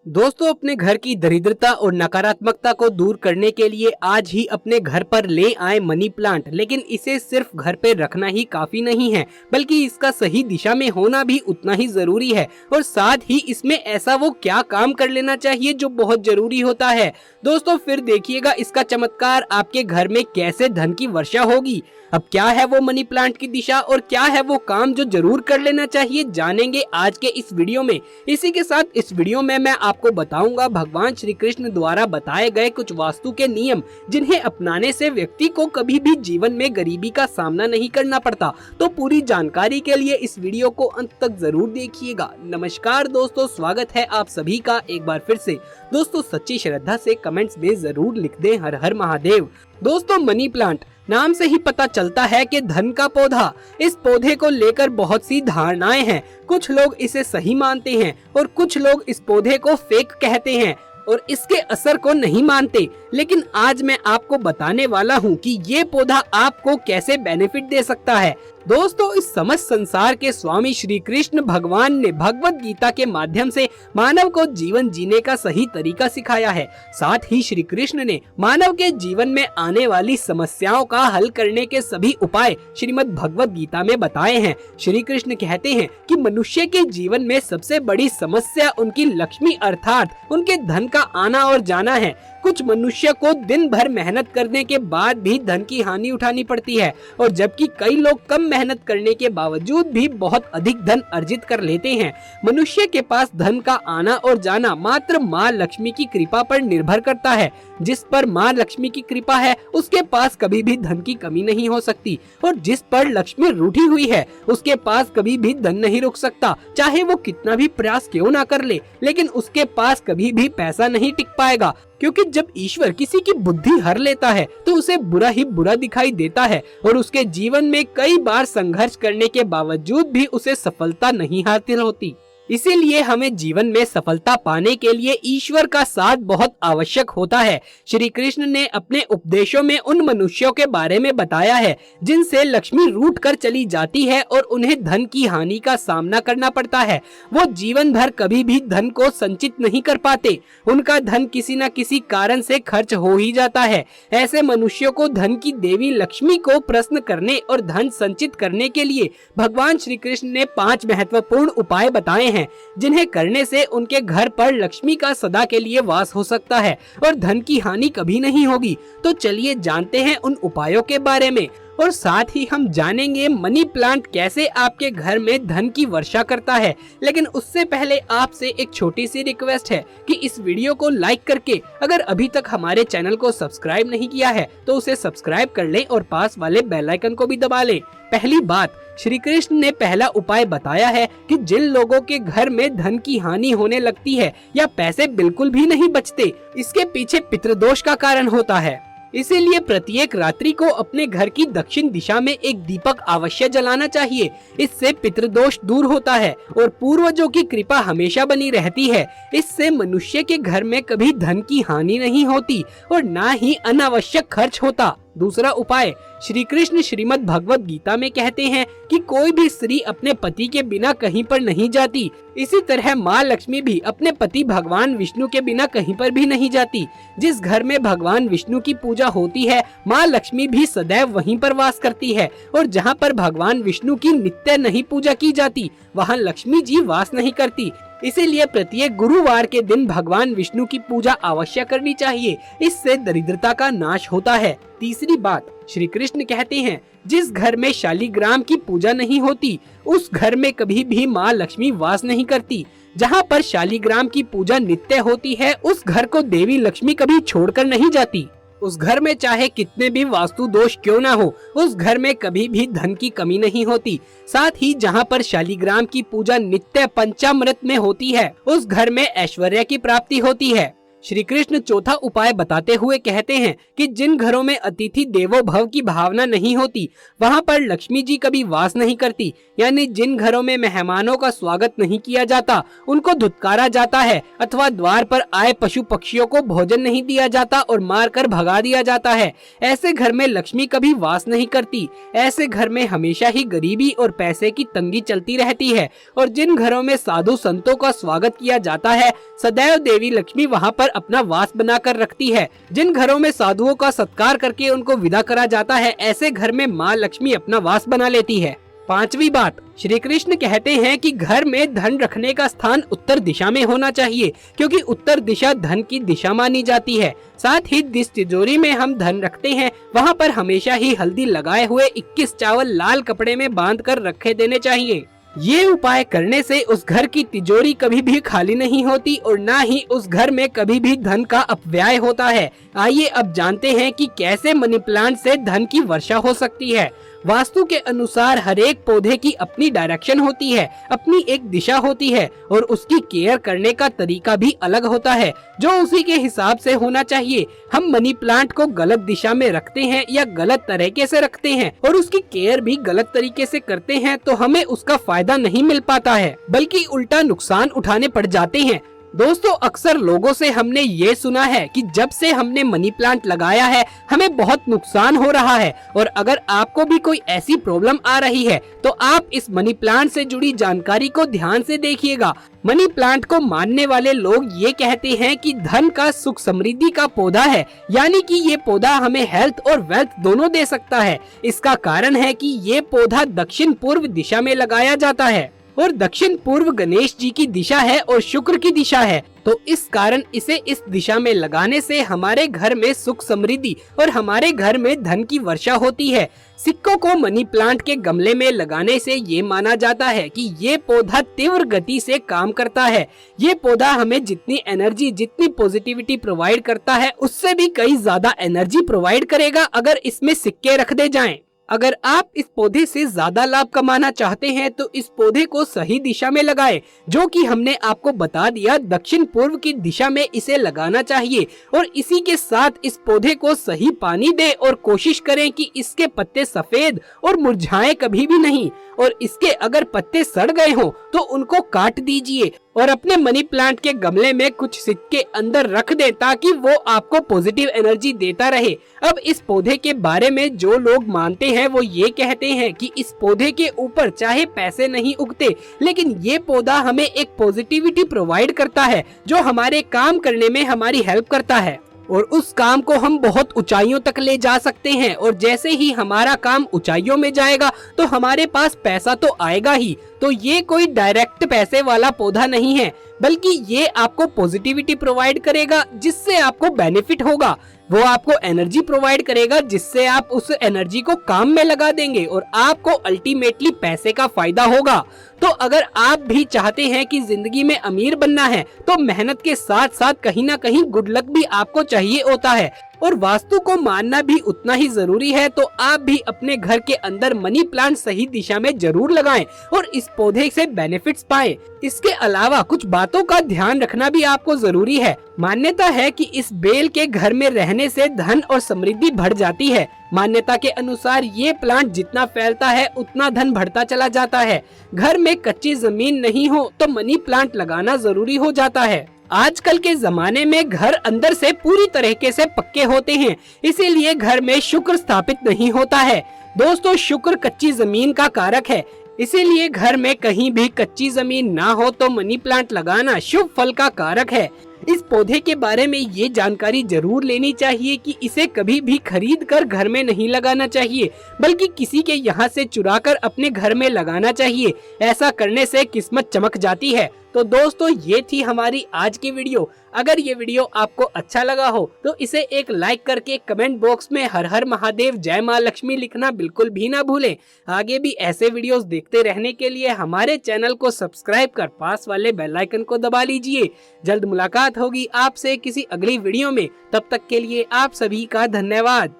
दोस्तों, अपने घर की दरिद्रता और नकारात्मकता को दूर करने के लिए आज ही अपने घर पर ले आए मनी प्लांट। लेकिन इसे सिर्फ घर पे रखना ही काफी नहीं है, बल्कि इसका सही दिशा में होना भी उतना ही जरूरी है। और साथ ही इसमें ऐसा वो क्या काम कर लेना चाहिए जो बहुत जरूरी होता है। दोस्तों, फिर देखिएगा इसका चमत्कार आपके घर में कैसे धन की वर्षा होगी। अब क्या है वो मनी प्लांट की दिशा और क्या है वो काम जो जरूर कर लेना चाहिए, जानेंगे आज के इस वीडियो में। इसी के साथ इस वीडियो में मैं आपको बताऊंगा भगवान श्री कृष्ण द्वारा बताए गए कुछ वास्तु के नियम, जिन्हें अपनाने से व्यक्ति को कभी भी जीवन में गरीबी का सामना नहीं करना पड़ता। तो पूरी जानकारी के लिए इस वीडियो को अंत तक जरूर देखिएगा। नमस्कार दोस्तों, स्वागत है आप सभी का एक बार फिर से। दोस्तों, सच्ची श्रद्धा से कमेंट्स में जरूर लिख दें हर हर महादेव। दोस्तों, मनी प्लांट नाम से ही पता चलता है कि धन का पौधा। इस पौधे को लेकर बहुत सी धारणाएं हैं। कुछ लोग इसे सही मानते हैं और कुछ लोग इस पौधे को फेक कहते हैं और इसके असर को नहीं मानते। लेकिन आज मैं आपको बताने वाला हूँ कि ये पौधा आपको कैसे बेनिफिट दे सकता है। दोस्तों, इस समस्त संसार के स्वामी श्री कृष्ण भगवान ने भगवत गीता के माध्यम से मानव को जीवन जीने का सही तरीका सिखाया है। साथ ही श्री कृष्ण ने मानव के जीवन में आने वाली समस्याओं का हल करने के सभी उपाय श्रीमद् भगवत गीता में बताए हैं। श्री कृष्ण कहते हैं कि मनुष्य के जीवन में सबसे बड़ी समस्या उनकी लक्ष्मी अर्थात उनके धन का आना और जाना है। कुछ मनुष्य को दिन भर मेहनत करने के बाद भी धन की हानि उठानी पड़ती है, और जबकि कई लोग कम मेहनत करने के बावजूद भी बहुत अधिक धन अर्जित कर लेते हैं। मनुष्य के पास धन का आना और जाना मात्र माँ लक्ष्मी की कृपा पर निर्भर करता है। जिस पर माँ लक्ष्मी की कृपा है उसके पास कभी भी धन की कमी नहीं हो सकती, और जिस पर लक्ष्मी रूठी हुई है उसके पास कभी भी धन नहीं रुक सकता। चाहे वो कितना भी प्रयास क्यों ना कर ले, लेकिन उसके पास कभी भी पैसा नहीं टिक पाएगा। क्योंकि जब ईश्वर किसी की बुद्धि हर लेता है तो उसे बुरा ही बुरा दिखाई देता है, और उसके जीवन में कई बार संघर्ष करने के बावजूद भी उसे सफलता नहीं हासिल होती। इसीलिए हमें जीवन में सफलता पाने के लिए ईश्वर का साथ बहुत आवश्यक होता है। श्री कृष्ण ने अपने उपदेशों में उन मनुष्यों के बारे में बताया है जिनसे लक्ष्मी रूठ कर चली जाती है और उन्हें धन की हानि का सामना करना पड़ता है। वो जीवन भर कभी भी धन को संचित नहीं कर पाते। उनका धन किसी न किसी कारण से खर्च हो ही जाता है। ऐसे मनुष्यों को धन की देवी लक्ष्मी को प्रसन्न करने और धन संचित करने के लिए भगवान श्री कृष्ण ने 5 महत्वपूर्ण उपाय बताए हैं, जिन्हें करने से उनके घर पर लक्ष्मी का सदा के लिए वास हो सकता है और धन की हानि कभी नहीं होगी। तो चलिए जानते हैं उन उपायों के बारे में, और साथ ही हम जानेंगे मनी प्लांट कैसे आपके घर में धन की वर्षा करता है। लेकिन उससे पहले आपसे एक छोटी सी रिक्वेस्ट है कि इस वीडियो को लाइक करके अगर अभी तक हमारे चैनल को सब्सक्राइब नहीं किया है तो उसे सब्सक्राइब कर लें और पास वाले बेल आइकन को भी दबा लें। पहली बात, श्री कृष्ण ने पहला उपाय बताया है कि जिन लोगों के घर में धन की हानि होने लगती है या पैसे बिल्कुल भी नहीं बचते, इसके पीछे पितृदोष का कारण होता है। इसीलिए प्रत्येक रात्रि को अपने घर की दक्षिण दिशा में एक दीपक अवश्य जलाना चाहिए। इससे पितृदोष दूर होता है और पूर्वजों की कृपा हमेशा बनी रहती है। इससे मनुष्य के घर में कभी धन की हानि नहीं होती और ना ही अनावश्यक खर्च होता। दूसरा उपाय, श्री कृष्ण श्रीमद् भगवत गीता में कहते हैं कि कोई भी स्त्री अपने पति के बिना कहीं पर नहीं जाती। इसी तरह माँ लक्ष्मी भी अपने पति भगवान विष्णु के बिना कहीं पर भी नहीं जाती। जिस घर में भगवान विष्णु की पूजा होती है, माँ लक्ष्मी भी सदैव वहीं पर वास करती है, और जहाँ पर भगवान विष्णु की नित्य नहीं पूजा की जाती वहाँ लक्ष्मी जी वास नहीं करती। इसीलिए प्रत्येक गुरुवार के दिन भगवान विष्णु की पूजा अवश्य करनी चाहिए। इससे दरिद्रता का नाश होता है। तीसरी बात, श्री कृष्ण कहते हैं जिस घर में शालिग्राम की पूजा नहीं होती उस घर में कभी भी माँ लक्ष्मी वास नहीं करती। जहाँ पर शालिग्राम की पूजा नित्य होती है उस घर को देवी लक्ष्मी कभी छोड़कर नहीं जाती। उस घर में चाहे कितने भी वास्तु दोष क्यों ना हो, उस घर में कभी भी धन की कमी नहीं होती। साथ ही जहाँ पर शालिग्राम की पूजा नित्य पंचामृत में होती है उस घर में ऐश्वर्य की प्राप्ति होती है। श्री कृष्ण चौथा उपाय बताते हुए कहते हैं कि जिन घरों में अतिथि देवो भव की भावना नहीं होती वहाँ पर लक्ष्मी जी कभी वास नहीं करती। यानी जिन घरों में मेहमानों का स्वागत नहीं किया जाता, उनको धुतकारा जाता है अथवा द्वार पर आए पशु पक्षियों को भोजन नहीं दिया जाता और मारकर भगा दिया जाता है, ऐसे घर में लक्ष्मी कभी वास नहीं करती। ऐसे घर में हमेशा ही गरीबी और पैसे की तंगी चलती रहती है। और जिन घरों में साधु संतों का स्वागत किया जाता है, सदैव देवी लक्ष्मी वहाँ पर अपना वास बनाकर रखती है। जिन घरों में साधुओं का सत्कार करके उनको विदा करा जाता है, ऐसे घर में माँ लक्ष्मी अपना वास बना लेती है। पांचवी बात, श्री कृष्ण कहते हैं कि घर में धन रखने का स्थान उत्तर दिशा में होना चाहिए, क्योंकि उत्तर दिशा धन की दिशा मानी जाती है। साथ ही जिस तिजोरी में हम धन रखते हैं वहाँ पर हमेशा ही हल्दी लगाए हुए 21 चावल लाल कपड़े में बांध कर रखे देने चाहिए। ये उपाय करने से उस घर की तिजोरी कभी भी खाली नहीं होती और ना ही उस घर में कभी भी धन का अपव्यय होता है। आइए अब जानते हैं कि कैसे मनी प्लांट से धन की वर्षा हो सकती है। वास्तु के अनुसार हर एक पौधे की अपनी डायरेक्शन होती है, अपनी एक दिशा होती है और उसकी केयर करने का तरीका भी अलग होता है, जो उसी के हिसाब से होना चाहिए। हम मनी प्लांट को गलत दिशा में रखते हैं या गलत तरीके से रखते हैं और उसकी केयर भी गलत तरीके से करते हैं तो हमें उसका फायदा नहीं मिल पाता है, बल्कि उल्टा नुकसान उठाने पड़ जाते हैं। दोस्तों, अक्सर लोगों से हमने ये सुना है कि जब से हमने मनी प्लांट लगाया है हमें बहुत नुकसान हो रहा है। और अगर आपको भी कोई ऐसी प्रॉब्लम आ रही है तो आप इस मनी प्लांट से जुड़ी जानकारी को ध्यान से देखिएगा। मनी प्लांट को मानने वाले लोग ये कहते हैं कि धन का सुख समृद्धि का पौधा है, यानी कि ये पौधा हमें हेल्थ और वेल्थ दोनों दे सकता है। इसका कारण है कि ये पौधा दक्षिण पूर्व दिशा में लगाया जाता है और दक्षिण पूर्व गणेश जी की दिशा है और शुक्र की दिशा है, तो इस कारण इसे इस दिशा में लगाने से हमारे घर में सुख समृद्धि और हमारे घर में धन की वर्षा होती है। सिक्कों को मनी प्लांट के गमले में लगाने से ये माना जाता है कि ये पौधा तीव्र गति से काम करता है। ये पौधा हमें जितनी एनर्जी, जितनी पॉजिटिविटी प्रोवाइड करता है उससे भी कई ज्यादा एनर्जी प्रोवाइड करेगा अगर इसमें सिक्के रख दे जाएं। अगर आप इस पौधे से ज्यादा लाभ कमाना चाहते हैं तो इस पौधे को सही दिशा में लगाएं, जो कि हमने आपको बता दिया। दक्षिण पूर्व की दिशा में इसे लगाना चाहिए और इसी के साथ इस पौधे को सही पानी दें और कोशिश करें कि इसके पत्ते सफेद और मुरझाएं कभी भी नहीं। और इसके अगर पत्ते सड़ गए हों तो उनको काट दीजिए और अपने मनी प्लांट के गमले में कुछ सिक्के अंदर रख दें ताकि वो आपको पॉजिटिव एनर्जी देता रहे। अब इस पौधे के बारे में जो लोग मानते हैं वो ये कहते हैं कि इस पौधे के ऊपर चाहे पैसे नहीं उगते, लेकिन ये पौधा हमें एक पॉजिटिविटी प्रोवाइड करता है जो हमारे काम करने में हमारी हेल्प करता है और उस काम को हम बहुत ऊंचाइयों तक ले जा सकते हैं। और जैसे ही हमारा काम ऊंचाइयों में जाएगा तो हमारे पास पैसा तो आएगा ही। तो ये कोई डायरेक्ट पैसे वाला पौधा नहीं है, बल्कि ये आपको पॉजिटिविटी प्रोवाइड करेगा जिससे आपको बेनिफिट होगा। वो आपको एनर्जी प्रोवाइड करेगा जिससे आप उस एनर्जी को काम में लगा देंगे और आपको अल्टीमेटली पैसे का फायदा होगा। तो अगर आप भी चाहते हैं कि जिंदगी में अमीर बनना है तो मेहनत के साथ साथ कहीं ना कहीं गुड लक भी आपको चाहिए होता है और वास्तु को मानना भी उतना ही जरूरी है। तो आप भी अपने घर के अंदर मनी प्लांट सही दिशा में जरूर लगाएं और इस पौधे से बेनिफिट्स पाएं। इसके अलावा कुछ बातों का ध्यान रखना भी आपको जरूरी है। मान्यता है कि इस बेल के घर में रहने से धन और समृद्धि बढ़ जाती है। मान्यता के अनुसार ये प्लांट जितना फैलता है उतना धन बढ़ता चला जाता है। घर में कच्ची जमीन नहीं हो तो मनी प्लांट लगाना जरूरी हो जाता है। आजकल के जमाने में घर अंदर से पूरी तरीके से पक्के होते हैं, इसीलिए घर में शुक्र स्थापित नहीं होता है। दोस्तों, शुक्र कच्ची जमीन का कारक है, इसीलिए घर में कहीं भी कच्ची जमीन ना हो तो मनी प्लांट लगाना शुभ फल का कारक है। इस पौधे के बारे में ये जानकारी जरूर लेनी चाहिए कि इसे कभी भी खरीद कर घर में नहीं लगाना चाहिए, बल्कि किसी के यहाँ से चुरा कर अपने घर में लगाना चाहिए। ऐसा करने से किस्मत चमक जाती है। तो दोस्तों, ये थी हमारी आज की वीडियो। अगर ये वीडियो आपको अच्छा लगा हो तो इसे एक लाइक करके कमेंट बॉक्स में हर हर महादेव जय माँ लक्ष्मी लिखना बिल्कुल भी ना भूलें। आगे भी ऐसे वीडियोस देखते रहने के लिए हमारे चैनल को सब्सक्राइब कर पास वाले बेल आइकन को दबा लीजिए। जल्द मुलाकात होगी आपसे किसी अगली वीडियो में। तब तक के लिए आप सभी का धन्यवाद।